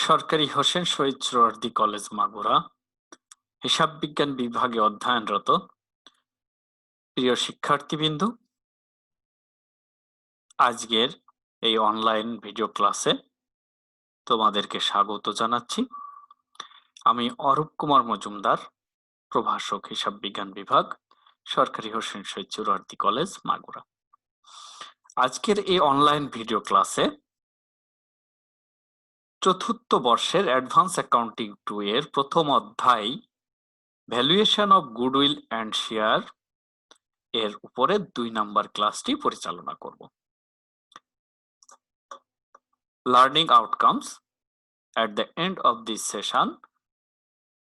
সরকারি হোসেন শহীদ সোহরাওয়ার্দী কলেজ মাগুরা হিসাব বিজ্ঞান বিভাগে অধ্যয়নরত প্রিয় শিক্ষার্থীবৃন্দ, আজকের এই অনলাইন ভিডিও ক্লাসে তোমাদেরকে স্বাগত জানাচ্ছি। আমি অরূপ কুমার মজুমদার, প্রভাষক, হিসাব বিজ্ঞান বিভাগ, সরকারি হোসেন শহীদ সোহরাওয়ার্দী কলেজ মাগুরা। আজকের এই অনলাইন ভিডিও ক্লাসে চতুর্থ বর্ষের অ্যাডভান্স অ্যাকাউন্টিং 2 এর প্রথম অধ্যায় valuation of goodwill and share এর উপরে 2 নাম্বার ক্লাসটি পরিচালনা করব। Learning outcomes: at the end of this session,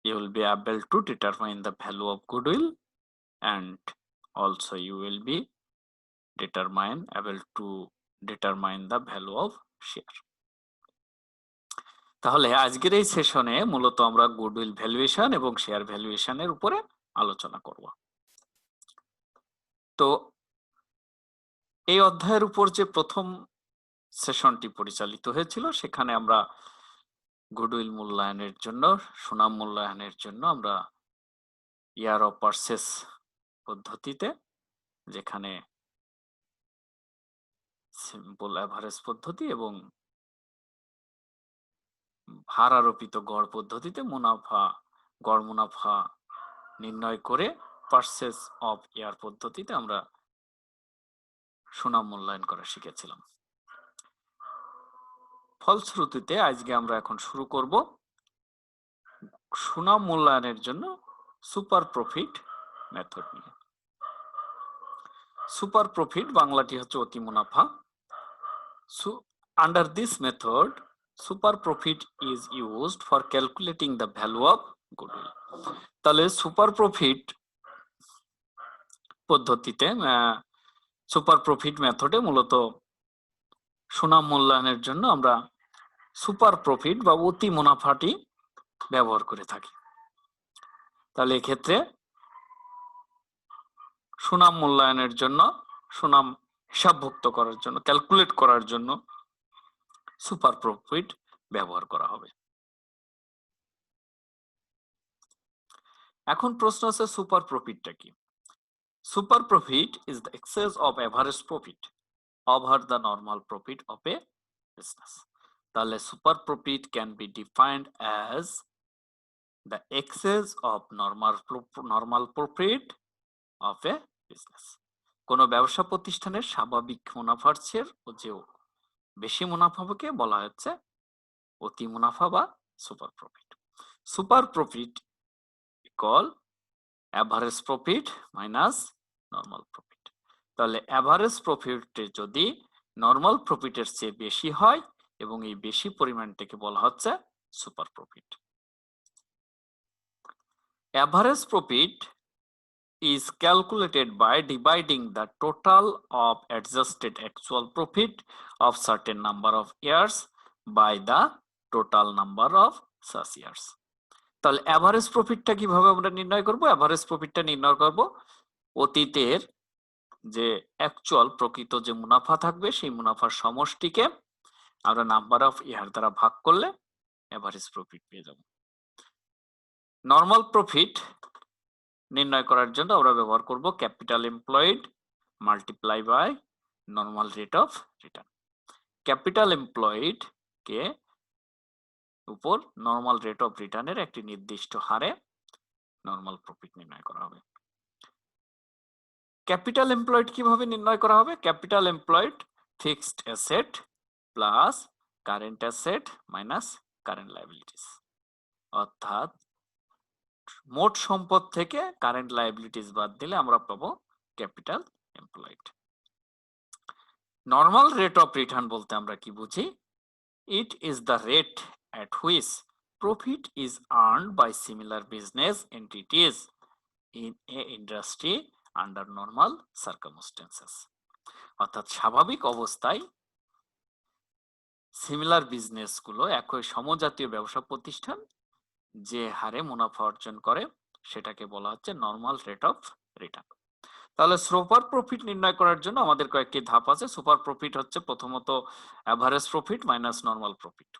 you will be able to determine the value of goodwill, and also you will be able to determine the value of share. তাহলে আজকের এই সেশনে মূলত আমরা goodwill valuation এবং share ভ্যালুয়েশনের উপরে আলোচনা করব। তো এই অধ্যায়ের উপর যে প্রথম সেশনটি পরিচালিত হয়েছিল, সেখানে আমরা গুডউইল মূল্যায়নের জন্য, সুনাম মূল্যায়নের জন্য আমরা ইয়ার অফ পারচেজ পদ্ধতিতে, যেখানে সিম্পল অ্যাভারেজ পদ্ধতি এবং ভার আরোপিত গড় পদ্ধতিতে গড় মুনাফা নির্ণয় করে পারচেজ অফ ইয়ার পদ্ধতিতে আমরা সুনাম মূল্যায়ন করা শিখেছিলাম। ফলশ্রুতিতে আজকে আমরা এখন শুরু করব সুনাম মূল্যায়নের জন্য সুপার প্রফিট মেথড নিয়ে। সুপার প্রফিট বাংলাটি হচ্ছে অতি মুনাফা। Under this method, super profit is used for calculating the value of goodwill. তাহলে সুপার প্রফিট পদ্ধতিতে, সুপার প্রফিট মেথডে মূলত সুনাম মূল্যায়নের জন্য আমরা সুপার প্রফিট বা অতি মুনাফাটি ব্যবহার করে থাকি। তাহলে এক্ষেত্রে সুনাম মূল্যায়নের জন্য, সুনাম হিসাবভুক্ত করার জন্য, ক্যালকুলেট করার জন্য সুপার প্রফিট ব্যবহার করা হবে। এখন প্রশ্ন আছে, সুপার প্রফিটটা কি? Super profit is the excess of average profit over the normal profit of a business. তাহলে super profit can be defined as the excess of normal profit of a business. কোন ব্যবসা প্রতিষ্ঠানের স্বাভাবিক মুনাফার চেয়েও বেশি মুনাফাকে বলা হচ্ছে অতি মুনাফা বা super profit. Super profit equal average profit minus normal profit. তাহলে অ্যাভারেজ প্রফিট যদি নর্মাল প্রফিটের চেয়ে বেশি হয় এবং এই বেশি পরিমাণটাকে বলা হচ্ছে super profit. Average profit is calculated by dividing the total of adjusted actual profit of certain number of years by the total number of such years. তাহলে অ্যাভারেজ প্রফিটটা কিভাবে আমরা নির্ণয় করব? অ্যাভারেজ প্রফিটটা নির্ণয় করব অতীতের যে অ্যাকচুয়াল প্রকৃত যে মুনাফা থাকবে, সেই মুনাফার সমষ্টিকে আমরা নাম্বার অফ ইয়ার দ্বারা ভাগ করলে অ্যাভারেজ প্রফিট পেয়ে যাব। নরমাল প্রফিট নির্ণয় করার জন্য আমরা ব্যবহার করব capital employed multiply by normal rate of return. Capital employed কে উপর নরমাল রেট অফ রিটার্নের একটি নির্দিষ্ট হারে নরমাল প্রফিট নির্ণয় করা হবে। ক্যাপিটাল এমপ্লয়েড কিভাবে নির্ণয় করা হবে? Capital employed fixed asset plus current asset minus current liabilities, অর্থাৎ মোট সম্পদ থেকে কারেন্ট লায়াবিলিটিস বাদ দিলে আমরা পাবো capital employed. Normal rate of return বলতে আমরা কি বুঝি? ইট is the rate at which profit is earned by similar business entities in a industry under normal circumstances. অর্থাৎ স্বাভাবিক অবস্থায় সিমিলার বিজনেস গুলো, একই সমজাতীয় ব্যবসা প্রতিষ্ঠান যে হারে মুনাফা অর্জন করে সেটাকে বলা হচ্ছে নরমাল রেট অফ রিটার্ন। তাহলে সুপার প্রফিট নির্ণয় করার জন্য আমাদের কয়েকটি ধাপ আছে। সুপার প্রফিট হচ্ছে প্রথমত average profit minus normal profit.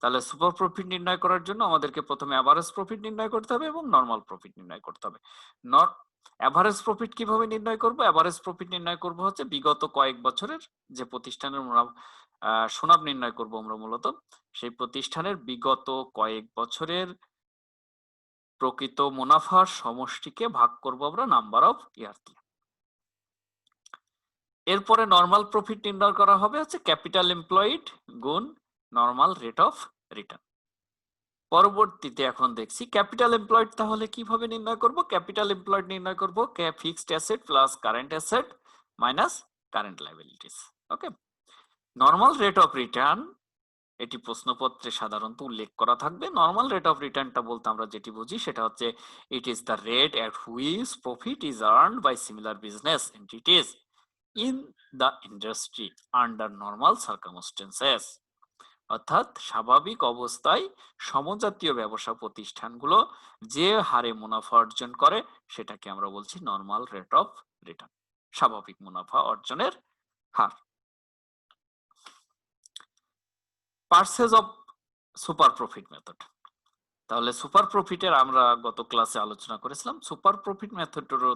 তাহলে সুপার প্রফিট নির্ণয় করার জন্য আমাদেরকে প্রথমে অ্যাভারেজ প্রফিট নির্ণয় করতে হবে এবং নরমাল প্রফিট নির্ণয় করতে হবে। অ্যাভারেজ প্রফিট কিভাবে নির্ণয় করব? অ্যাভারেজ প্রফিট নির্ণয় করব হচ্ছে বিগত কয়েক বছরের যে প্রতিষ্ঠানের সুনাম নির্ণয় করব আমরা মূলত, সেই প্রতিষ্ঠানের বিগত কয়েক বছরের প্রকৃত মুনাফার সমষ্টিকে ভাগ করব আমরা নাম্বার অফ ইয়ার দিয়ে। এরপরে নরমাল প্রফিট নির্ণয় করা হবে হচ্ছে ক্যাপিটাল এমপ্লয়েড গুণ নরমাল রেট অফ রিটার্ন। পরবর্তীতে এখন দেখছি ক্যাপিটাল এমপ্লয়েড তাহলে কিভাবে নির্ণয় করব? ক্যাপিটাল এমপ্লয়েড নির্ণয় করব fixed asset plus current asset minus current liabilities. Okay, normal rate of return এটি প্রশ্নপত্রে সাধারণত উল্লেখ করা থাকবে। নরমাল রেট অফ রিটার্নটা বলতে আমরা যেটি বুঝি সেটা হচ্ছে it is the rate at which profit is earned by similar business entities in the industry under normal circumstances. অর্থাৎ স্বাভাবিক অবস্থায় সমজাতীয় ব্যবসা প্রতিষ্ঠানগুলো যে হারে মুনাফা অর্জন করে সেটাকে আমরা বলছি নরমাল রেট অফ রিটার্ন, স্বাভাবিক মুনাফা অর্জনের হার। Purchase of super profit method. তাহলে সুপার প্রফিটের আমরা গত ক্লাসে আলোচনা করেছিলাম। সুপার প্রফিট মেথডেরও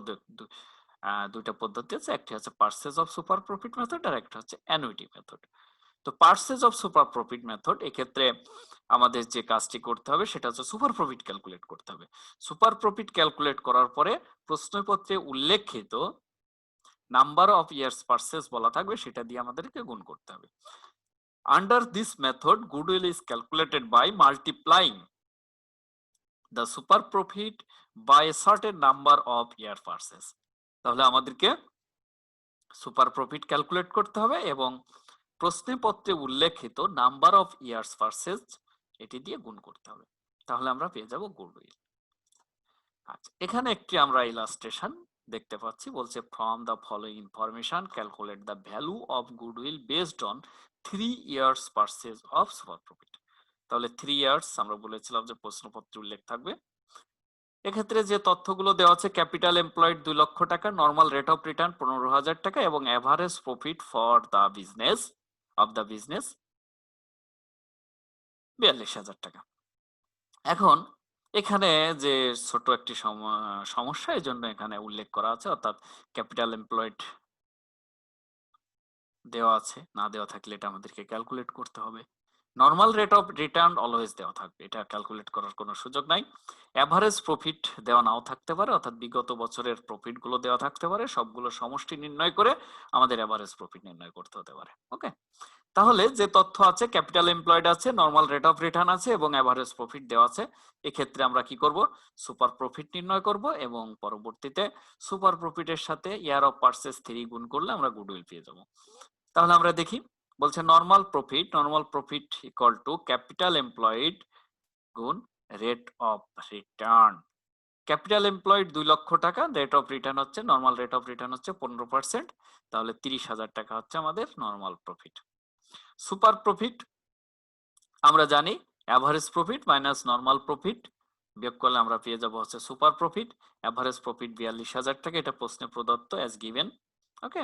দুইটা পদ্ধতি আছে, একটি হচ্ছে purchase of super profit method আর একটা হচ্ছে অ্যানুইটি মেথড। তো purchase of super profit method, এক্ষেত্রে আমাদের যে কাজটি করতে হবে সেটা হচ্ছে সুপার প্রফিট ক্যালকুলেট করতে হবে। সুপার প্রফিট ক্যালকুলেট করার পরে প্রশ্নপত্রে উল্লেখিত নাম্বার অফ ইয়ার্স পারচেজ বলা থাকবে, সেটা দিয়ে আমাদেরকে গুণ করতে হবে। Under this method, goodwill is calculated by multiplying the super profit by a certain number of year purchase. তাহলে আমাদেরকে সুপার প্রফিট ক্যালকুলেট করতে হবে এবং প্রশ্নপত্রে উল্লেখিত নাম্বার অফ ইয়ার্স পারচেজ এটি দিয়ে গুণ করতে হবে, তাহলে আমরা পেয়ে যাব গুডউইল। আচ্ছা, এখানে একটি আমরা ইলাস্ট্রেশন দেখতে পাচ্ছি, বলছে from the following information calculate the value of goodwill based on 3 years purchase of super profit. তাহলে 3 years আমরা বলেছিলাম যে প্রশ্নপত্রে উল্লেখ থাকবে। এক্ষেত্রে যে তথ্যগুলো দেওয়া আছে, ক্যাপিটাল এমপ্লয়েড 2 লক্ষ টাকা, নরমাল রেট অফ রিটার্ন 15,000 টাকা এবং average profit for the business 42,000 টাকা। এখন এখানে যে ছোট একটি সমস্যা এই জন্য এখানে উল্লেখ করা আছে, অর্থাৎ ক্যাপিটাল এমপ্লয়েড দেওয়া আছে, না দেওয়া থাকলে এটা আমাদেরকে ক্যালকুলেট করতে হবে। Normal rate of return always দেওয়া থাকবে, এটা ক্যালকুলেট করার কোনো সুযোগ নাই। এভারেজ প্রফিট দেওয়া নাও থাকতে পারে, অর্থাৎ বিগত বছরের প্রফিট গুলো দেওয়া থাকতে পারে, সবগুলো সমষ্টি নির্ণয় করে আমাদের এভারেজ প্রফিট নির্ণয় করতে হতে পারে। ওকে, তাহলে যে তথ্য আছে, ক্যাপিটাল এমপ্লয়েড আছে, নরমাল রেট অফ রিটার্ন আছে এবং এভারেজ প্রফিট দেওয়া আছে, এক্ষেত্রে আমরা কি করব? সুপার প্রফিট নির্ণয় করব এবং পরবর্তীতে সুপার প্রফিটের সাথে ইয়ার অফ পারচেজ 3 গুণ করলে আমরা গুডউইল পেয়ে যাব। তাহলে আমরা দেখি, বলছে normal profit equal to capital employed গুণ rate of return. Capital employed 2 লক্ষ টাকা, রেট অফ রিটার্ন হচ্ছে, নরমাল রেট অফ রিটার্ন হচ্ছে 15%, তাহলে 30,000 টাকা হচ্ছে আমাদের নরমাল প্রফিট। সুপার প্রফিট আমরা জানি average profit minus normal profit বিয়োগ করলে আমরা পেয়ে যাব হচ্ছে সুপার প্রফিট। এভারেজ প্রফিট 42,000 টাকা, এটা প্রশ্নে প্রদত্ত অ্যাজ গিভেন। ওকে,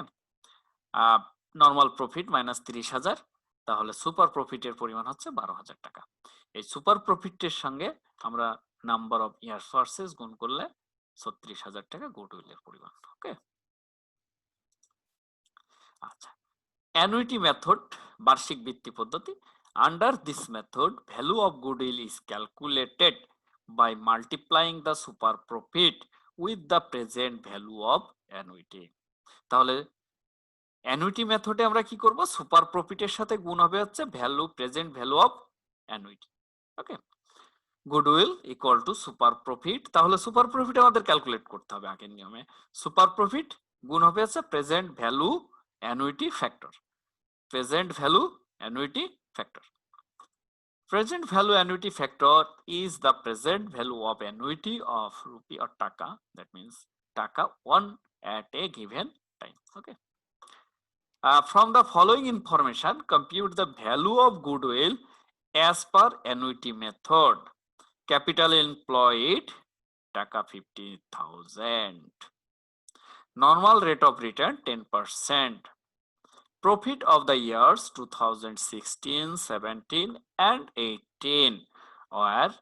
নরমাল প্রফিট মাইনাস 30,000, তাহলে সুপার প্রফিটের পরিমাণ হচ্ছে 12,000 টাকা। এই সুপার প্রফিটের সঙ্গে আমরা নাম্বার অফ ইয়ার পারচেজ গুণ করলে 36,000 টাকা গুডউইলের পরিমাণ। ওকে, আচ্ছা, অ্যানুইটি মেথড, বার্ষিক বৃত্তি পদ্ধতি। Under this method, value of goodwill is calculated by multiplying the super profit with the present value of annuity. তাহলে অ্যানুইটি মেথডে আমরা কি করব? সুপার প্রফিটের সাথে গুণ হবে হচ্ছে present value of annuity. Okay, goodwill equal to super profit, তাহলে সুপার প্রফিট আমাদের ক্যালকুলেট করতে হবে আগের নিয়মে। সুপার প্রফিট গুণ হবে হচ্ছে present value annuity factor. Present value annuity factor. Present value annuity factor is the present value of annuity of rupee or taka, that means taka won at a given time. Okay. From the following information, compute the value of goodwill as per annuity method. Capital employed taka 50,000. Normal rate of return 10%. profit of the years 2016, 17 and 18 were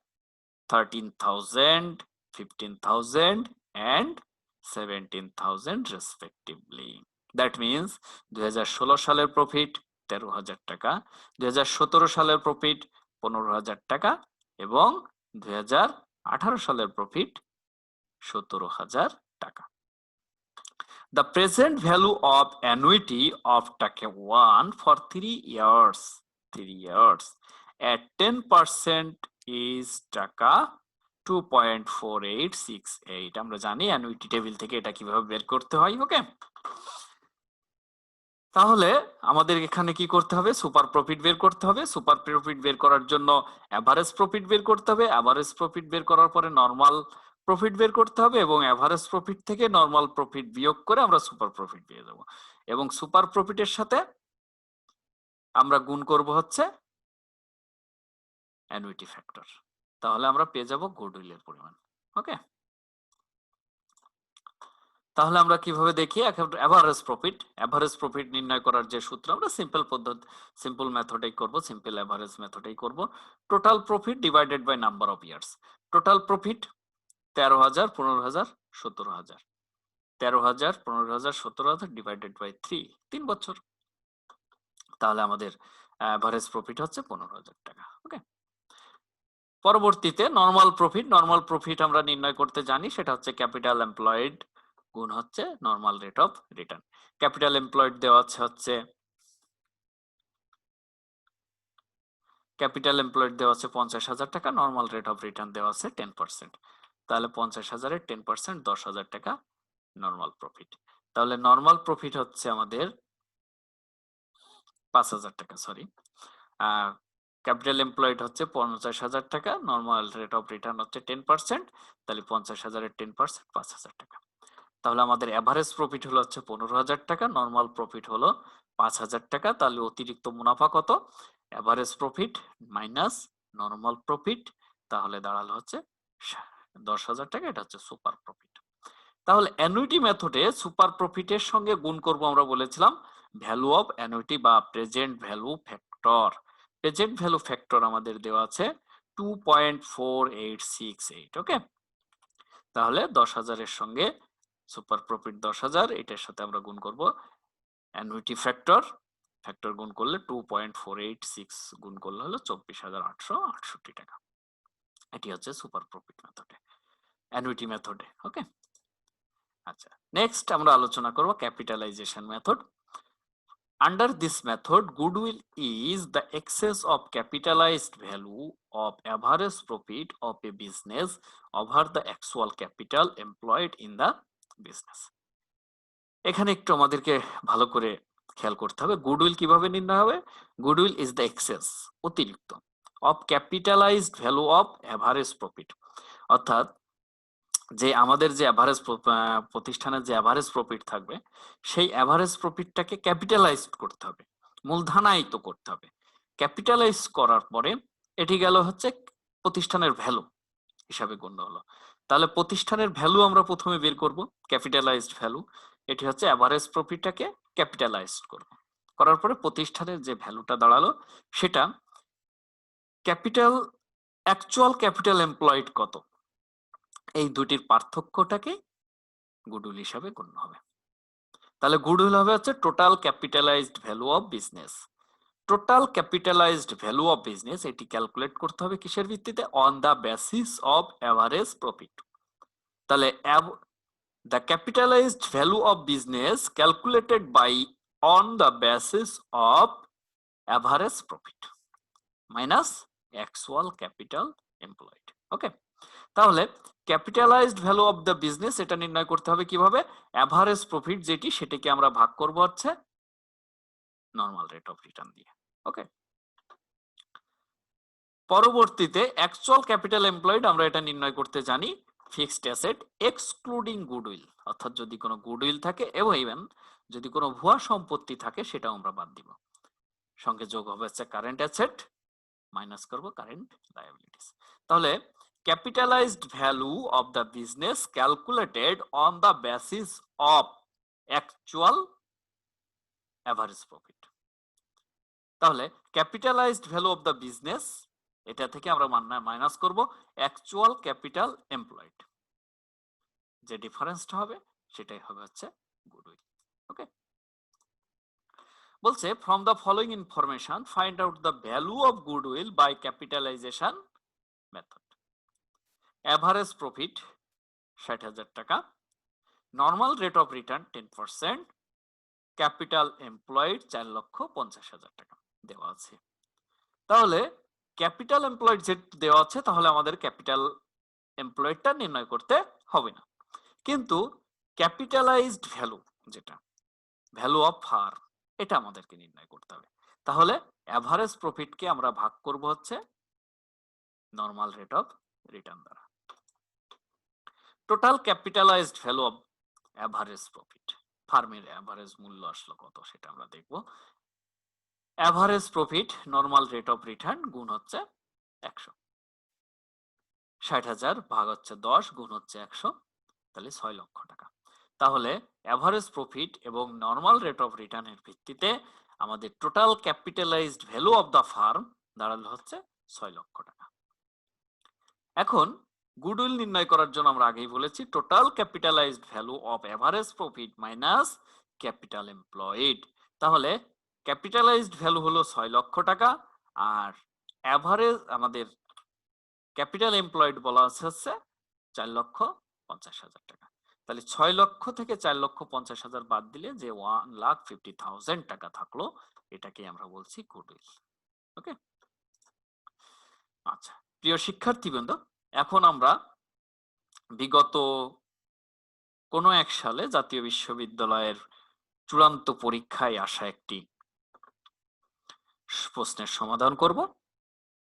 13,000, 15,000 and 17,000 respectively. That means 2016 সালের profit 13,000 টাকা, 2017 সালের profit 15,000 টাকা এবং 2018 সালের profit 17,000 টাকা। The present value of annuity of Taka 1 for 3 years at 10% is টাকা 2.4868. আমরা জানি অ্যানুইটি টেবিল থেকে এটা কিভাবে বের করতে হয়। ওকে, তাহলে আমাদের এখানে কি করতে হবে? সুপার প্রফিট বের করতে হবে। সুপার প্রফিট বের করার জন্য এভারেজ প্রফিট বের করতে হবে। এভারেজ প্রফিট বের করার পরে নরমাল প্রফিট বের করতে হবে এবং এভারেজ প্রফিট থেকে নরমাল প্রফিট বিয়োগ করে আমরা সুপার প্রফিট পেয়ে যাব এবং সুপার প্রফিটের সাথে আমরা গুণ করব হচ্ছে অ্যানুইটি ফ্যাক্টর। তাহলে আমরা পেয়ে যাব গুডউইলের পরিমাণ। ওকে, তাহলে আমরা কিভাবে দেখি? এভারেজ প্রফিট নির্ণয় করার যে সূত্র, আমরা সিম্পল মেথডেই করব, সিম্পল এভারেজ মেথডেই করব। Total profit divided by number of years. Total profit 13,000, 15,000, 17,000। 13,000, 15,000, 17,000 divided by 3 বছর। তাহলে আমাদের এভারেজ প্রফিট হচ্ছে 15,000 টাকা। ওকে, পরবর্তীতে নরমাল প্রফিট আমরা নির্ণয় করতে জানি, সেটা হচ্ছে ক্যাপিটাল এমপ্লয়েড গুণ হচ্ছে normal rate of return. Capital employed দেওয়া হচ্ছে 50,000 টাকা, নরমাল রেট অফ রিটার্ন দেওয়া আছে 10%। তাহলে 50,000 এর 10% 10,000 টাকা নরমাল প্রফিট। তাহলে নরমাল প্রফিট হচ্ছে আমাদের 5,000 টাকা, সরি, ক্যাপিটাল এমপ্লয়েড হচ্ছে 50,000 টাকা, নরমাল রেট অফ রিটার্ন হচ্ছে 10%। তাহলে 50,000 এর 10% 5,000 টাকা। তাহলে আমাদের এভারেজ প্রফিট হলো হচ্ছে 15,000 টাকা, নরমাল প্রফিট হলো 5,000 টাকা। তাহলে অতিরিক্ত মুনাফা কত? Average profit minus normal profit, তাহলে দাঁড়ালো হচ্ছে 10,000 টাকা। এটা হচ্ছে সুপার প্রফিট। তাহলে অ্যানুইটি মেথডে সুপার প্রফিটের সঙ্গে গুণ করব, আমরা বলেছিলাম ভ্যালু অফ অ্যানুইটি বা present value factor. Present value factor আমাদের দেওয়া আছে 2.4868। ওকে, তাহলে 10,000 এর সঙ্গে সুপার প্রফিট 10,000, এটার সাথে আমরা গুণ করব অ্যানুইটি ফ্যাক্টর গুণ করলে 2.486 গুণ করলে হলো 24,868 টাকা। এটি হচ্ছে সুপার প্রফিট মেথডে, অ্যানুইটি মেথডে। ওকে, আচ্ছা, নেক্সট আমরা আলোচনা করব capitalisation method. Under this method, goodwill is the excess of capitalized value of average profit of a business over the actual capital employed in the business. এখানে একটু আমাদেরকে ভালো করে খেয়াল করতে হবে গুডউইল কিভাবে নির্ণয় হবে। গুডউইল ইজ দ্য এক্সেস, অতিরিক্ত, of capitalised value of average profit, অর্থাৎ যে আমাদের যে এভারেজ প্রতিষ্ঠানের যে এভারেজ প্রফিট থাকবে, সেই এভারেজ প্রফিটটাকে ক্যাপিটালাইজড করতে হবে, মূলধনায়িত করতে হবে। ক্যাপিটালাইজ করার পরে এটি গেল হচ্ছে প্রতিষ্ঠানের ভ্যালু হিসাবে গণ্য হলো। তাহলে প্রতিষ্ঠানের ভ্যালু আমরা প্রথমে বের করব, ক্যাপিটালাইজড ভ্যালু। এটি হচ্ছে এভারেজ প্রফিটটাকে ক্যাপিটালাইজড করব, করার পরে প্রতিষ্ঠানের যে ভ্যালুটা দাঁড়ালো সেটা অ্যাকচুয়াল ক্যাপিটাল এমপ্লয়েড কত, এই দুটির পার্থক্যটাকে গুডউইল হিসাবে গণ্য হবে। তাহলে গুডউইল হবে হচ্ছে total capitalised value of business. Total capitalised value of business, এটি ক্যালকুলেট করতে হবে কিসের ভিত্তিতে? On the basis of average profit. তাহলে the capitalized value of business calculated by on the basis of average profit minus actual capital employed. ওকে, তাহলে capitalised value of the business এটা নির্ণয় করতে হবে কিভাবে? এভারেজ প্রফিট যেটি, সেটাকে আমরা ভাগ করব হচ্ছে নরমাল রেট অফ রিটার্ন দিয়ে। ওকে, পরবর্তীতে অ্যাকচুয়াল ক্যাপিটাল এমপ্লয়েড আমরা এটা নির্ণয় করতে জানি ফিক্সড অ্যাসেট এক্সক্লুডিং গুডউইল, অর্থাৎ যদি কোনো গুডউইল থাকে এবং ইভেন যদি কোনো ভুয়া সম্পত্তি থাকে সেটাও আমরা বাদ দিব। সঙ্গে যোগ হবে হচ্ছে কারেন্ট অ্যাসেট, মাইনাস করব কারেন্ট লায়াবিলিটিস। তাহলে capitalised value of the business calculated on the basis of actual average profit. তাহলে capitalised value of the business, এটা থেকে আমরা মাইনাস করব অ্যাকচুয়াল ক্যাপিটাল এমপ্লয়েড, যে ডিফারেন্সটা হবে সেটাই হবে হচ্ছে গুডউইল। ওকে, বলছে from the following information find out the value of goodwill by capitalisation method. Average profit ৬০,০০০ টাকা, normal rate of return 10%, capital employed ৪,৫০,০০০ টাকা দেওয়া আছে। তাহলে ক্যাপিটাল এমপ্লয়েড যে দেওয়া আছে, তাহলে আমাদের ক্যাপিটাল এমপ্লয়েডটা নির্ণয় করতে হবে না, কিন্তু ক্যাপিটালাইজড ভ্যালু যেটা ভ্যালু অফ ফার্ম, এটা আমাদেরকে নির্ণয় করতে হবে। তাহলে অ্যাভারেজ প্রফিটকে আমরা ভাগ করব হচ্ছে নর্মাল রেট অফ রিটার্ন দ্বারা। Total capitalised value of average profit, ফার্মের অ্যাভারেজ মূল্য আসলো কত সেটা আমরা দেখব। Average profit normal rate of return গুণ হচ্ছে 100, ৬০,০০০ ভাগ হচ্ছে 10 গুণ হচ্ছে 100, তাহলে 6 লক্ষ টাকা। তাহলে অ্যাভারেজ প্রফিট এবং নর্মাল রেট অফ রিটার্নের ভিত্তিতে আমাদের total capitalised value of the farm দাঁড়ালো হচ্ছে 6 লক্ষ টাকা। এখন গুডউইল নির্ণয় করার জন্য আমরা আগেই বলেছি total capitalised value of average profit minus capital employed. তাহলে ক্যাপিটালাইজড ভ্যালু হলো 6 লক্ষ টাকা, আর এভারেজ আমাদের ক্যাপিটাল এমপ্লয়েড বলা হচ্ছে 4,50,000 টাকা। তাহলে 6 লক্ষ থেকে 4,50,000 বাদ দিলে যে 1,50,000 টাকা থাকলো, এটাকে আমরা বলছি গুডউইল। ওকে, আচ্ছা প্রিয় শিক্ষার্থীবৃন্দ, এখন আমরা বিগত কোনো এক সালে জাতীয় বিশ্ববিদ্যালয়ের চূড়ান্ত পরীক্ষায় আসা একটি প্রশ্নের সমাধান করব,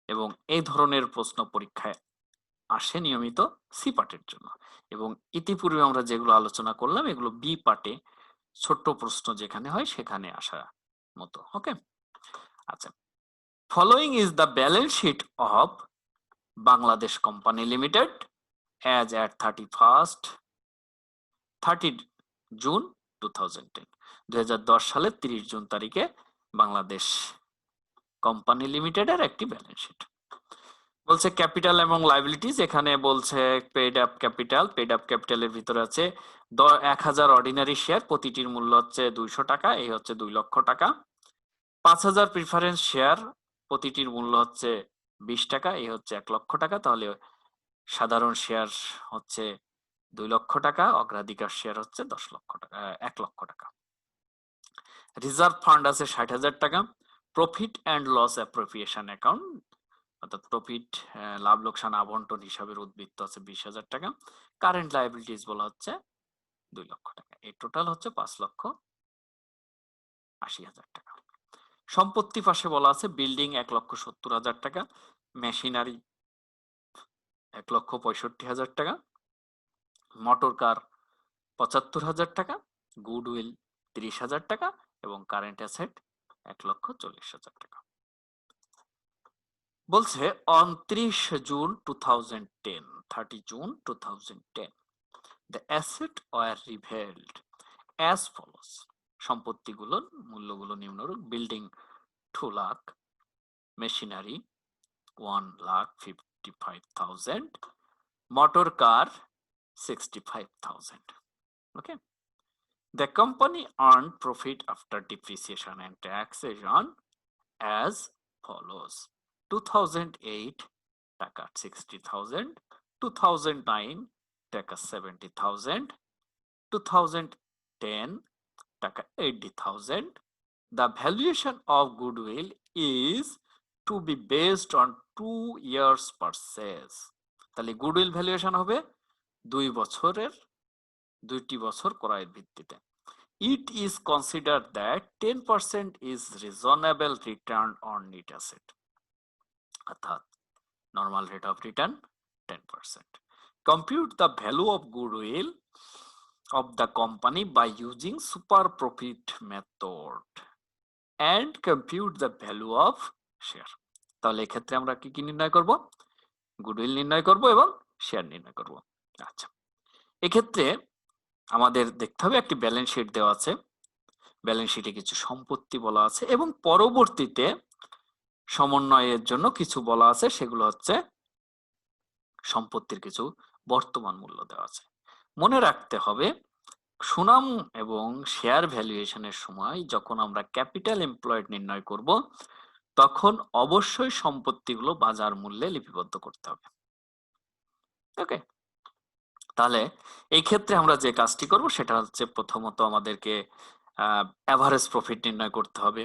এবং এই ধরনের প্রশ্ন পরীক্ষায় আসে নিয়মিত সি পার্টের জন্য, এবং ইতিপূর্বে আমরা যেগুলো আলোচনা করলাম এগুলো বি পার্টে ছোট্ট প্রশ্ন যেখানে হয় সেখানে আসা মতো। ওকে, আচ্ছা, following is the balance sheet of Bangladesh company limited as at 30 June 2010। 2010 সালের 30 জুন তারিখে বাংলাদেশ কোম্পানি লিমিটেডের একটি ব্যালেন্স শিট। বলছে ক্যাপিটাল এবং লাইবিলিটিস, এখানে বলছে paid up capital, paid up ক্যাপিটালের ভিতরে আছে 1000 অর্ডিনারি শেয়ার, প্রতিটির মূল্য হচ্ছে 200 টাকা, এই হচ্ছে 2 লক্ষ টাকা। 5000 প্রিফারেন্স শেয়ার, প্রতিটির মূল্য হচ্ছে 20 টাকা, এই হচ্ছে 1 লক্ষ টাকা। তাহলে সাধারণ শেয়ার হচ্ছে 2 লক্ষ টাকা, অগ্রাধিকার শেয়ার হচ্ছে 10 লক্ষ টাকা, 1 লক্ষ টাকা। রিজার্ভ ফান্ড আছে 60,000 টাকা। Profit and loss appropriation account, অর্থাৎ প্রফিট লাভ লোকসান আবন্টন হিসাবের উদ্বৃত্ত আছে 20,000 টাকা। কারেন্ট লায়াবিলিটিস বলা হচ্ছে 2 লক্ষ টাকা। এই টোটাল হচ্ছে 5,80,000 টাকা। সম্পত্তি পাশে বলা আছে বিল্ডিং 1,70,000 টাকা, মেশিনারি 1,65,000 টাকা, মোটর কার 75,000 টাকা, গুডউইল 30,000 টাকা এবং কারেন্ট অ্যাসেট 1,40,000 টাকা। বলছে on 30 June 2010, 30 June 2010 the asset were revealed as follows. সম্পত্তিগুলোর মূল্যগুলো নিম্নরূপ: building 2 lakh, machinery 1,55,000, motor car 65,000. Okay, the company earned profit after depreciation and taxation as follows: 2008 টাকা 60,000, 2009 টাকা 70,000, 2010 টাকা 80,000. The valuation of goodwill is to be based on 2 years purchase. তাহলে goodwill valuation হবে 2 বছরের, 2টি বছর ক্রয়ের ভিত্তিতে। It is considered that 10% is reasonable return on net asset, অর্থাৎ normal rate of return 10%. Compute the value of goodwill of the company by using super profit method and compute the value of share. তাহলে এক্ষেত্রে আমরা কি নির্ণয় করব? Goodwill নির্ণয় করব এবং শেয়ার নির্ণয় করব। আচ্ছা, এক্ষেত্রে আমাদের দেখতে হবে একটি ব্যালেন্স শিট দেওয়া আছে, ব্যালেন্স শিটে কিছু সম্পত্তি বলা আছে এবং পরবর্তীতে সমন্বয়ের জন্য কিছু বলা আছে, সেগুলো হচ্ছে সম্পত্তির কিছু বর্তমান মূল্য দেওয়া আছে। মনে রাখতে হবে সুনাম এবং শেয়ার ভ্যালুয়েশনের সময় যখন আমরা ক্যাপিটাল এমপ্লয়েড নির্ণয় করব তখন অবশ্যই সম্পত্তিগুলো বাজার মূল্যে লিপিবদ্ধ করতে হবে। ওকে, তাহলে এই ক্ষেত্রে আমরা যে কাজটি করব সেটা হচ্ছে প্রথমত আমাদেরকে অ্যাভারেজ প্রফিট নির্ণয় করতে হবে,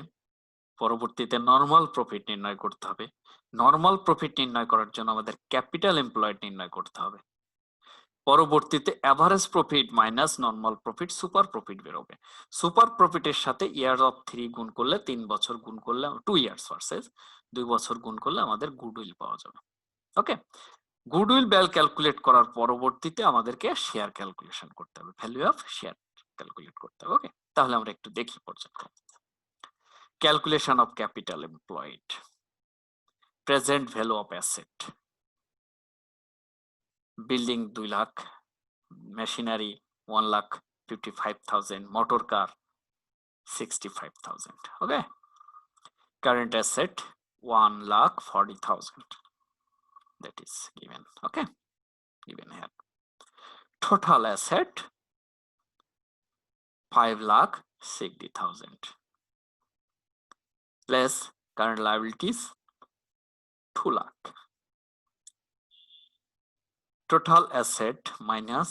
পরবর্তীতে নরমাল প্রফিট নির্ণয় করতে হবে। নরমাল প্রফিট নির্ণয় করার জন্য আমাদের ক্যাপিটাল এমপ্লয়েড নির্ণয় করতে হবে। পরবর্তীতে average profit minus normal profit super profit বেরোবে। সুপার প্রফিটের সাথে ইয়ার অফ 3 গুণ করলে 3 বছর গুণ করলে 2 ইয়ার্স ভার্সেস 2 বছর গুণ করলে আমাদের গুডউইল পাওয়া যাবে। ওকে, গুডউইল ভ্যালু ক্যালকুলেট করার পরবর্তীতে আমাদেরকে শেয়ার ক্যালকুলেশন করতে হবে, ভ্যালু অফ শেয়ার ক্যালকুলেট করতে হবে। ওকে, তাহলে আমরা একটু দেখি পর্যন্ত। Calculation of capital employed, present value of asset, building 2 lakh, machinery 1,55,000, motor car 65,000. Okay, current asset 1,40,000, that is given. Okay, given here. Total asset 5,60,000 less current liabilities 2 lakh. Total asset minus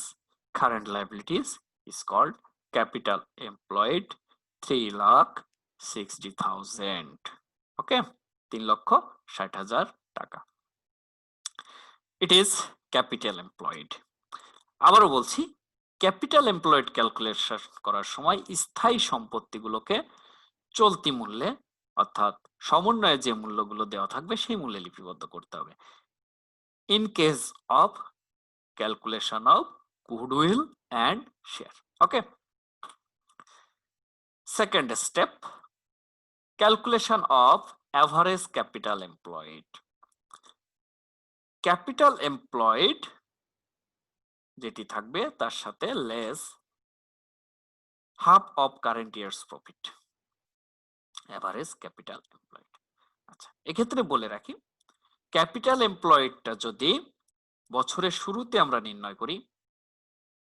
current liabilities is called capital employed 3,60,000. Okay, 3,60,000 টাকা। It is capital employed. আবারও বলছি, capital employed calculation করার সময় স্থায়ী সম্পত্তিগুলোকে চলতি মূল্যে অর্থাৎ সমন্বয়ে যে মূল্যগুলো দেওয়া থাকবে সেই মূল্যে লিপিবদ্ধ করতে হবে। In case of calculation of goodwill and share. Okay, second step, calculation of average capital employed. Capital employed যেটি থাকবে তার সাথে less half of current years profit, average capital employed. আচ্ছা, এক্ষেত্রে বলে রাখি, ক্যাপিটাল এমপ্লয়েডটা যদি বছরের শুরুতে আমরা নির্ণয় করি,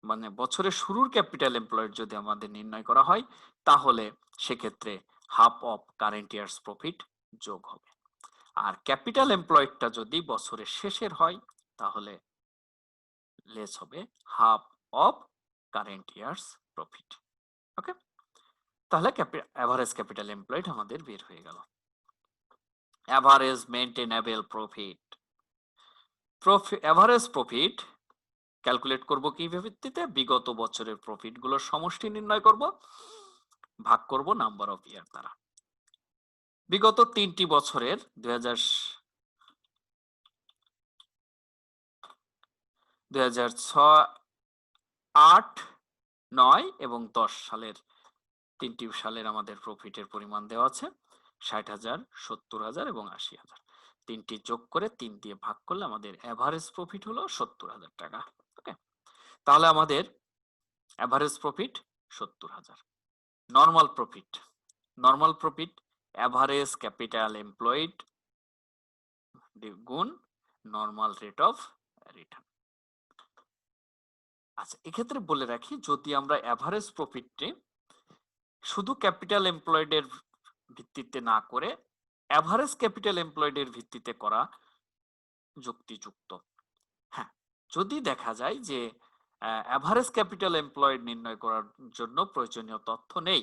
মানে বছরের শুরুর ক্যাপিটাল এমপ্লয়েড যদি আমাদের নির্ণয় করা হয় তাহলে সেক্ষেত্রে half of current years profit যোগ হবে। আর ক্যাপিটাল এমপ্লয়েডটা যদি বছরের শেষের হয় তাহলে লেস হবে half of current years profit. Okay, তাহলে অ্যাভারেজ ক্যাপিটাল এমপ্লয়েড আমাদের বের হয়ে গেল। Average maintainable profit, average profit calculate করব কি ভিত্তিতে? বিগত বছরের প্রফিট গুলোর সমষ্টি নির্ণয় করব, ভাগ করব নাম্বার অফ ইয়ার দ্বারা। বিগত 3টি বছরের 2006, 8, 9 এবং 10 সালের 3টি সালের আমাদের প্রফিটের পরিমাণ দেওয়া আছে 60,000, 70,000 এবং 80,000। 3টি যোগ করে 3 দিয়ে ভাগ করলে আমাদের এভারেজ প্রফিট হলো 70,000 টাকা। ওকে, তাহলে আমাদের average profit 70,000। Normal profit, normal profit average capital employed গুণ নরমাল রেট অফ রিটার্ন। আচ্ছা, এক্ষেত্রে বলে রাখি, যদি আমরা এভারেজ প্রফিটে শুধু ক্যাপিটাল এমপ্লয়েডের ভিত্তিতে না করে এভারেজ ক্যাপিটাল এমপ্লয়েডের ভিত্তিতে করা যুক্তিযুক্ত। হ্যাঁ, যদি দেখা যায় যে এভারেজ ক্যাপিটাল এমপ্লয়েড নির্ণয় করার জন্য প্রয়োজনীয় তথ্য নেই,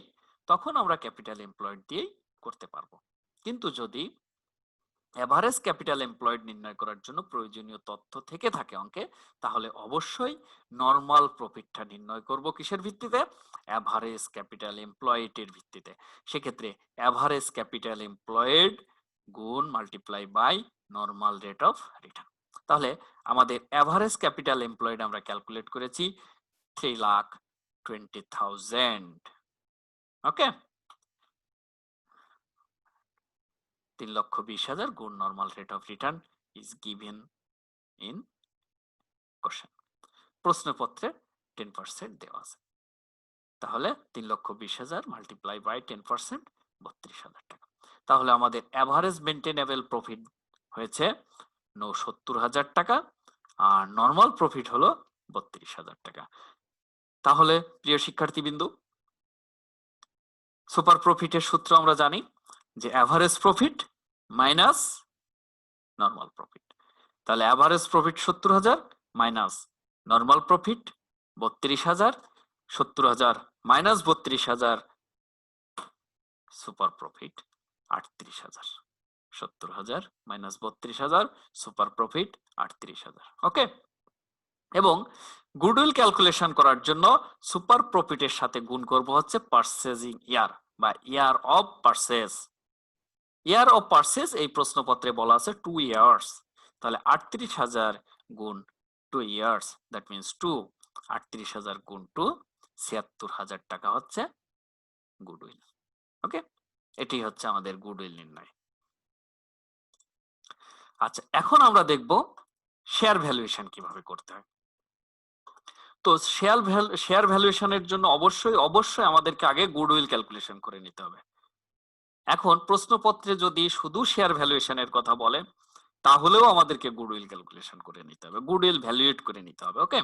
তখন আমরা ক্যাপিটাল এমপ্লয়েড দিয়েই করতে পারবো। কিন্তু যদি এভারেজ ক্যাপিটাল এমপ্লয়েড নির্ণয় করার জন্য প্রয়োজনীয় তথ্য থেকে থাকে অঙ্কে, তাহলে অবশ্যই নরমাল প্রফিটটা নির্ণয় করব কিসের ভিত্তিতে? এভারেজ ক্যাপিটাল এমপ্লয়েড এর ভিত্তিতে। সেক্ষেত্রে এভারেজ ক্যাপিটাল এমপ্লয়েড গুণ multiply by normal rate of return. তাহলে আমাদের এভারেজ ক্যাপিটাল এমপ্লয়েড আমরা ক্যালকুলেট করেছি 3,20,000। ওকে, 3,20,000 গুণ normal rate of return is given in question. প্রশ্নপত্রে 10% দেওয়া আছে। তাহলে 3,20,000 মাল্টিপ্লাই বাই 10% 32,000 টাকা। তাহলে আমাদের অ্যাভারেজ মেনটেনেবল প্রফিট হয়েছে 70,000 টাকা আর নর্মাল প্রফিট হলো 32,000 টাকা। তাহলে প্রিয় শিক্ষার্থীবৃন্দ, সুপার প্রফিটের সূত্র আমরা জানি যে average profit minus normal profit. তাহলে average profit 70,000 minus normal profit 32,000, 70,000 minus 32,000 super profit 38,000, 70,000 minus 32,000 super profit 38,000। Okay, এবং গুডউইল ক্যালকুলেশন করার জন্য সুপার প্রফিটের সাথে গুণ করব হচ্ছে পারচেজিং ইয়ার বা year of purchase. Year of purchase এই প্রশ্নপত্রে বলা আছে 2 ইয়ার্স। তাহলে 38,000 গুণ 2 ইয়ার্স, দ্যাট মিনস 2। 38,000 গুণ 2, 76,000 টাকা হচ্ছে গুডউইল। ওকে, এটি হচ্ছে আমাদের গুডউইল নির্ণয়। আচ্ছা, এখন আমরা দেখব শেয়ার ভ্যালুয়েশন কিভাবে করতে হয়। তো শেয়ার ভ্যালুয়েশনের জন্য অবশ্যই আমাদেরকে আগে গুডউইল ক্যালকুলেশন করে নিতে হবে। এখন প্রশ্নপত্রে যদি শুধু শেয়ার ভ্যালুয়েশনের কথা বলে তাহলেও আমাদেরকে গুডউইল ক্যালকুলেশন করে নিতে হবে, গুডউইল ভ্যালুয়েট করে নিতে হবে। ওকে,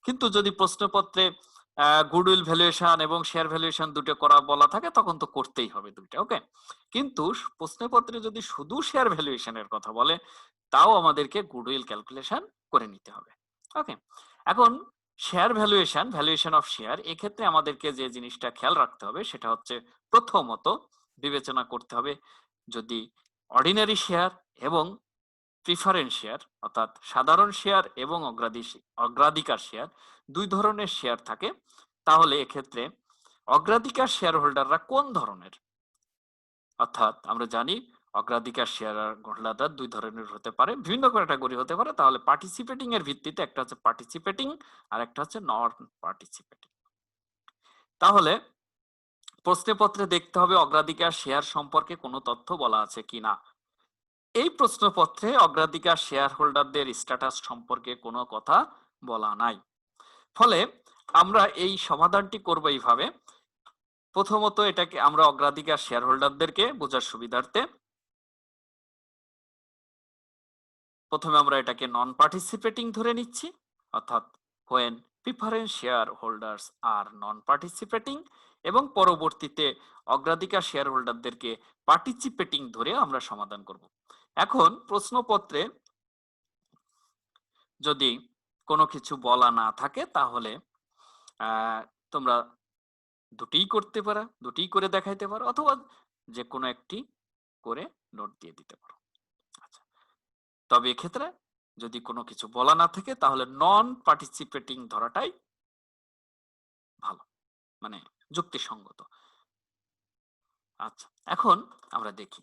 কিন্তু যদি প্রশ্নপত্রে গুডউইল ভ্যালুয়েশন এবং শেয়ার ভ্যালুয়েশন দুটো করা বলা থাকে তখন তো করতেই হবে দুইটা। ওকে, কিন্তু প্রশ্নপত্রে যদি শুধু শেয়ার ভ্যালুয়েশনের কথা বলে তাও আমাদেরকে গুডউইল ক্যালকুলেশন করে নিতে হবে। ওকে, এখন শেয়ার ভ্যালুয়েশন অফ শেয়ার, এক্ষেত্রে আমাদেরকে যে জিনিসটা খেয়াল রাখতে হবে সেটা হচ্ছে প্রথমত বিবেচনা করতে হবে যদি অর্ডিনারি শেয়ার এবং প্রিফারেন্স শেয়ার অর্থাৎ সাধারণ শেয়ার এবং অগ্রাধিকার শেয়ার দুই ধরনের শেয়ার থাকে, তাহলে এক্ষেত্রে অগ্রাধিকার শেয়ার হোল্ডাররা কোন ধরনের, অর্থাৎ আমরা জানি অগ্রাধিকার শেয়ার হোল্ডাররা দুই ধরনের হতে পারে, বিভিন্ন ক্যাটাগরি হতে পারে। তাহলে পার্টিসিপেটিং এর ভিত্তিতে একটা হচ্ছে পার্টিসিপেটিং আর একটা হচ্ছে নন পার্টিসিপেটিং। তাহলে প্রশ্নপত্রে দেখতে হবে অগ্রাধিকার শেয়ার সম্পর্কে কোনো তথ্য বলা আছে কিনা। এই প্রশ্নপত্রে অগ্রাধিকার শেয়ার হোল্ডারদের স্ট্যাটাস সম্পর্কে কোনো কথা বলা নাই। ফলে আমরা এই সমাধানটি করব এইভাবে। প্রথমত এটাকে আমরা অগ্রাধিকার শেয়ার হোল্ডারদেরকে বোঝার সুবিধার্থে প্রথমে আমরা এটাকে নন পার্টিসিপেটিং ধরে নিচ্ছি, অর্থাৎ when preference share holders are non participating, এবং পরবর্তীতে অগ্রাধিকার শেয়ার হোল্ডারদেরকে পার্টিসিপেটিং ধরে আমরা সমাধান করব। এখন প্রশ্নপত্রে যদি কোনো কিছু বলা না থাকে তাহলে তোমরা দুটিই করতে পারো, দুটিই করে দেখাইতে পারো, অথবা যে কোনো একটি করে নোট দিয়ে দিতে পারো। আচ্ছা, তবে এক্ষেত্রে যদি কোনো কিছু বলা না থাকে তাহলে নন পার্টিসিপেটিং ধরাটাই ভালো, মানে যুক্তিসঙ্গত। আচ্ছা, এখন আমরা দেখি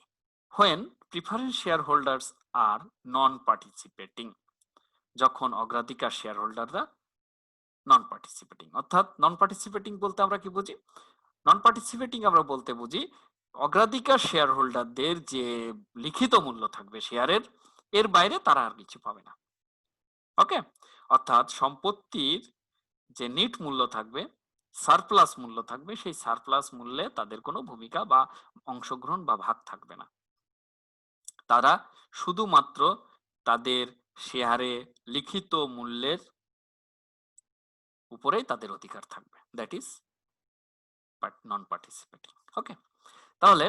when preference shareholders are non participating, যখন অগ্রাধিকার শেয়ার হোল্ডাররা নন পার্টিসিপেটিং, অর্থাৎ নন পার্টিসিপেটিং বলতে আমরা কি বুঝি? নন পার্টিসিপেটিং আমরা বলতে বুঝি অগ্রাধিকার শেয়ার হোল্ডারদের যে লিখিত মূল্য থাকবে শেয়ারের, এর বাইরে তারা আর কিছু পাবে না। ওকে, অর্থাৎ সম্পত্তির যে নিট মূল্য থাকবে, সারপ্লাস মূল্য থাকবে, সেই সারপ্লাস মূল্যে তাদের কোনো ভূমিকা বা অংশগ্রহণ বা ভাগ থাকবে না। তারা শুধুমাত্র তাদের শেয়ারে লিখিত মূল্যের উপরেই তাদের অধিকার থাকবে, that is non participating. Okay, তাহলে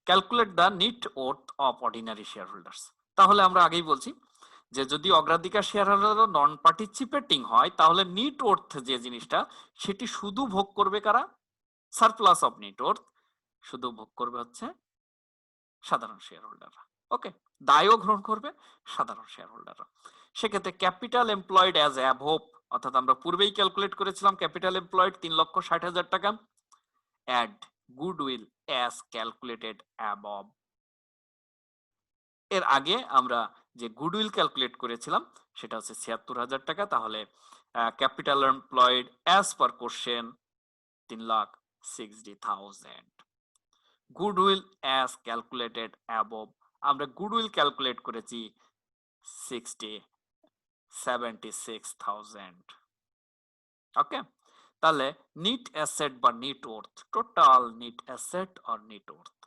calculate the net worth of ordinary share holders. তাহলে আমরা আগেই বলছি যে যদি অগ্রাধিকার শেয়ার হোল্ডার নন পার্টিসিপেটিং হয় তাহলে নিট ওর্থ যে জিনিসটা সেটি শুধু ভোগ করবে কারা? সারপ্লাস অফ নিট ওর্থ শুধু ভোগ করবে হচ্ছে সাধারণ শেয়ার হোল্ডাররা। ওকে, দায়ও গ্রহণ করবে সাধারণ শেয়ার হোল্ডাররা। সেক্ষেত্রে ক্যাপিটাল এমপ্লয়েড অ্যাজ অ্যাবভ, অর্থাৎ আমরা পূর্বেই ক্যালকুলেট করেছিলাম ক্যাপিটাল এমপ্লয়েড 3,60,000 টাকা, add goodwill as calculated above. এর আগে আমরা যে গুডউইল ক্যালকুলেট করেছিলাম সেটা হচ্ছে 76,000 টাকা। তাহলে capital employed as per question 3,60,000। Goodwill as calculated above, আমরা গুডউইল ক্যালকুলেট করেছি 76,000। ওকে, তাহলে নিট অ্যাসেট বা net worth, total net asset আর নিট ওর্থ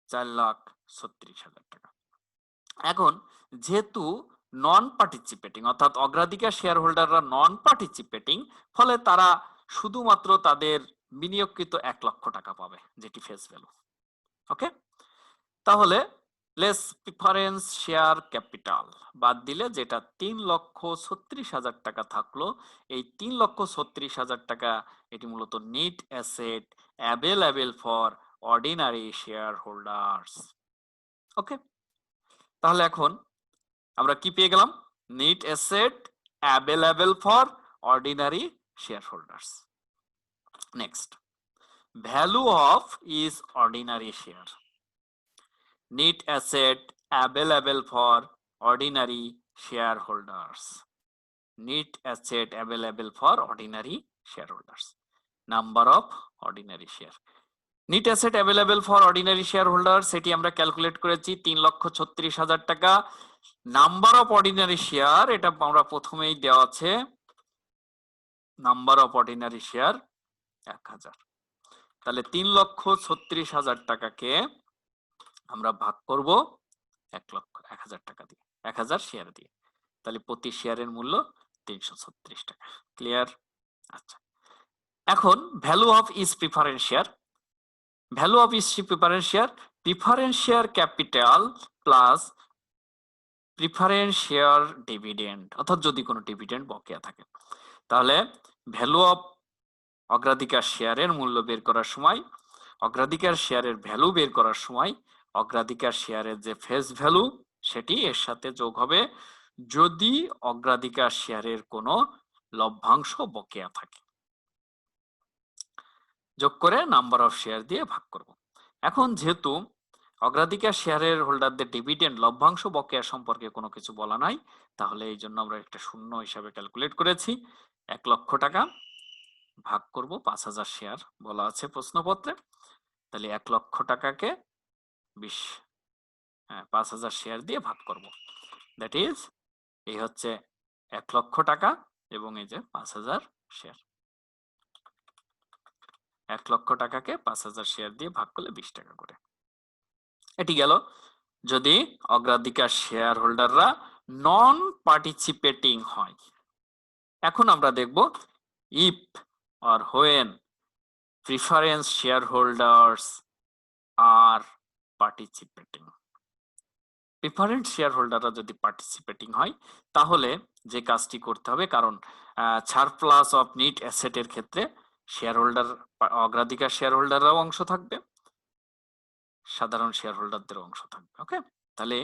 4,36,000 টাকা। এখন যেহেতু নন পার্টিসিপেটিং অর্থাৎ অগ্রাধিকার শেয়ার হোল্ডাররা নন পার্টিসিপেটিং, ফলে তারা শুধুমাত্র তাদের বিনিয়োগকৃত 1 লক্ষ টাকা পাবে, যেটি ফেস ভ্যালু। ওকে, তাহলে লেস প্রিফারেন্স শেয়ার ক্যাপিটাল বাদ দিলে যেটা 3,36,000 টাকা থাকলো, এই 3,36,000 টাকা এটি মূলত net asset available for ordinary share holders. Okay, তাহলে এখন আমরা কি পেয়ে গেলাম? Net asset available for ordinary share holders. Next, value of is ordinary share. Net asset available for ordinary shareholders. Net asset available for ordinary shareholders. Number of ordinary share. Net asset available for ordinary shareholders সেটি আমরা calculate করেছি 3,36,000 টাকা। Number of ordinary share এটা আমরা প্রথমেই দেওয়া আছে, number of ordinary share 1000। তাহলে 3,36,000 টাকাকে আমরা ভাগ করব 1,00,000 টাকা দিয়ে, 1000 শেয়ার দিয়ে, তাহলে প্রতি শেয়ারের মূল্য 336 টাকা। ক্লিয়ার? আচ্ছা, এখন value of is preference share. Value of is preference share, preference share capital plus preference share dividend, অর্থাৎ যদি কোনো ডিভিডেন্ড বকেয়া থাকে, তাহলে ভ্যালু অফ অগ্রাধিকার শেয়ারের মূল্য বের করার সময়, অগ্রাধিকার শেয়ারের ভ্যালু বের করার সময় অগ্রাধিকার শেয়ারের যে ফেস ভ্যালু সেটি এর সাথে যোগ হবে যদি অগ্রাধিকার শেয়ারের কোনো লভ্যাংশ বকেয়া থাকে, যোগ করে নাম্বার অফ শেয়ার দিয়ে ভাগ করব। এখন যেহেতু অগ্রাধিকার শেয়ারের হোল্ডারদের ডিভিডেন্ড লভ্যাংশ বকেয়া সম্পর্কে কোনো কিছু বলা নাই, তাহলে এই জন্য আমরা একটা শূন্য হিসাবে ক্যালকুলেট করেছি। 1 লক্ষ টাকা ভাগ করব 5,000 শেয়ার বলা আছে প্রশ্নপত্রে, তাহলে 1 লক্ষ টাকাকে 5,000 শেয়ার দিয়ে ভাগ করব। দ্যাট ইজ, এই হচ্ছে 1 লক্ষ টাকা এবং এই যে 5,000 শেয়ার। 1 লক্ষ টাকাকে 5,000 শেয়ার দিয়ে ভাগ করলে 20 টাকা করে। এটি গেল যদি অগ্রাধিকার শেয়ার হোল্ডাররা নন পার্টিসিপেটিং হয়। এখন আমরা দেখব if or when preference shareholders are participating. Preference share হোল্ডাররা যদি পার্টিসিপেটিং হয় তাহলে যে কাজটি করতে হবে, কারণ সারপ্লাস অফ নিট অ্যাসেটের ক্ষেত্রে শেয়ার হোল্ডার, অগ্রাধিকার শেয়ার হোল্ডাররাও অংশ থাকবে, সাধারণ শেয়ার হোল্ডারদের অংশ থাকবে। ওকে, তাহলে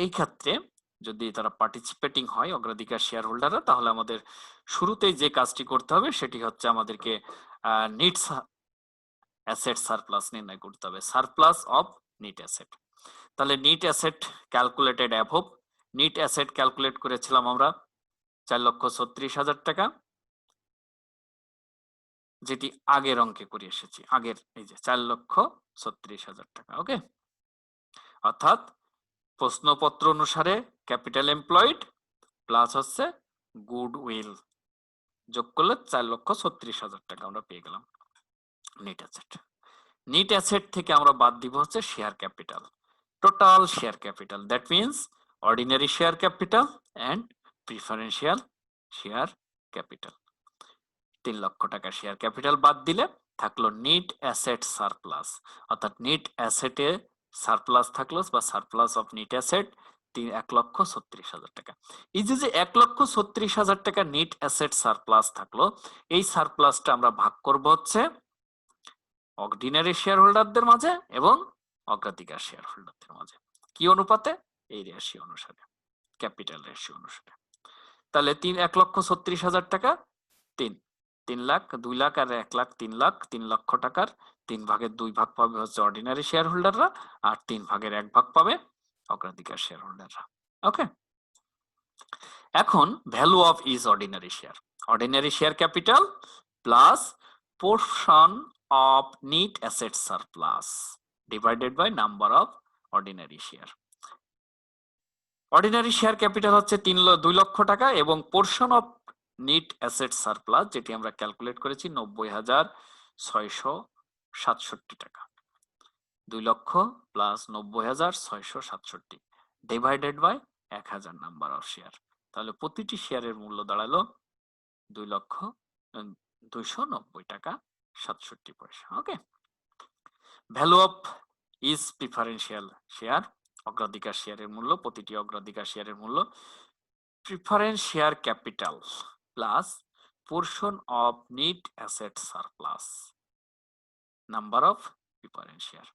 এই ক্ষেত্রে যদি তারা পার্টিসিপেটিং হয় অগ্রাধিকার শেয়ার হোল্ডাররা, তাহলে আমাদের শুরুতেই যে কাজটি করতে হবে সেটি হচ্ছে আমাদেরকে নিট অ্যাসেট সারপ্লাস নির্ণয় করতে হবে, সারপ্লাস অফ নিট অ্যাসেট। তাহলে net asset calculated above, net asset calculate করেছিলাম আমরা 4,36,000 টাকা, যেটি আগের অঙ্কে করে এসেছি, আগের এই যে 4,36,000 টাকা। ওকে, অর্থাৎ প্রশ্নপত্র অনুসারে ক্যাপিটাল এমপ্লয়েড প্লাস হচ্ছে গুড উইল যোগ করলে 4,36,000 টাকা আমরা পেয়ে গেলাম নেট অ্যাসেট। নেট অ্যাসেট থেকে আমরা বাদ দিব হচ্ছে share capital, total share capital, that means ordinary share capital and preferential share capital. 3 lakh টাকা শেয়ার ক্যাপিটাল বাদ দিলে থাকলো নেট অ্যাসেট সারপ্লাস, অর্থাৎ নেট অ্যাসেটে সারপ্লাস থাকলো বা সারপ্লাস অফ নেট অ্যাসেট 1,36,000 টাকা। এই যে 1,36,000 টাকা নেট অ্যাসেট সারপ্লাস থাকলো, এই সারপ্লাসটা আমরা ভাগ করব হচ্ছে অর্ডিনারি শেয়ার হোল্ডারদের মাঝে এবং অগ্রাধিকার শেয়ার হোল্ডারদের মাঝে। কি অনুপাতে? এই রেশিও অনুসারে, ক্যাপিটাল রেশিও অনুসারে। তাহলে 1,36,000 টাকা 3 লাখ, 2 লাখ আর 1 লাখ 3 লাখ, 3 লক্ষ টাকার 3 ভাগের 2 ভাগ পাবে হচ্ছে অর্ডিনারি শেয়ার হোল্ডাররা, আর 3 ভাগের 1 ভাগ পাবে অগ্রাধিকার শেয়ার হোল্ডাররা। ওকে, এখন value of is ordinary share, ordinary share capital plus portion of net asset surplus divided by number of ordinary share. Ordinary share capital হচ্ছে 2 লক্ষ টাকা এবং portion of net asset surplus, যেটি আমরা ক্যালকুলেট করেছি 90,667 টাকা। 2 লক্ষ plus 90,667 divided by 1000 number of share, তাহলে প্রতিটি শেয়ারের মূল্য দাঁড়ালো 2,290 টাকা 67 পয়সা। Okay, value of is preferential share, অগ্রাধিকার শেয়ারের মূল্য, প্রতিটি অগ্রাধিকার শেয়ারের মূল্য preference share capital plus portion of net asset surplus number of preference share.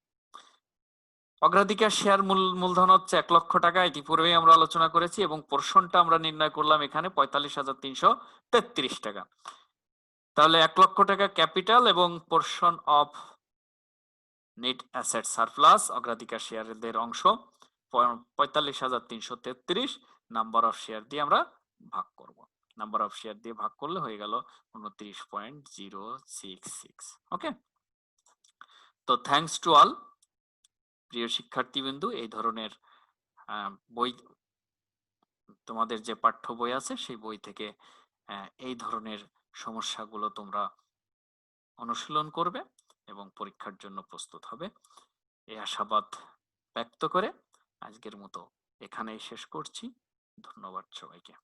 অগ্রাধিকার শেয়ার মূলধন হচ্ছে 1 লক্ষ টাকা, এটি পূর্বেই আমরা আলোচনা করেছি, এবং পোরশনটা আমরা নির্ণয় করলাম এখানে 45,333 টাকা। তাহলে 1 লক্ষ টাকা ক্যাপিটাল এবং portion of net asset surplus অগ্রাধিকার শেয়ারদের অংশ 45,333 নাম্বার অফ শেয়ার দিয়ে আমরা ভাগ করব। নাম্বার অফ শেয়ার দিয়ে ভাগ করলে হয়ে গেল 29.066। ওকে, তো থ্যাঙ্কস টু অল প্রিয় শিক্ষার্থীবৃন্দু। এই ধরনের বই, তোমাদের যে পাঠ্য বই আছে সেই বই থেকে এই ধরনের সমস্যাগুলো তোমরা অনুশীলন করবে এবং পরীক্ষার জন্য প্রস্তুত হবে, এই আশাবাদ ব্যক্ত করে আজকের মতো এখানেই শেষ করছি। ধন্যবাদ সবাইকে।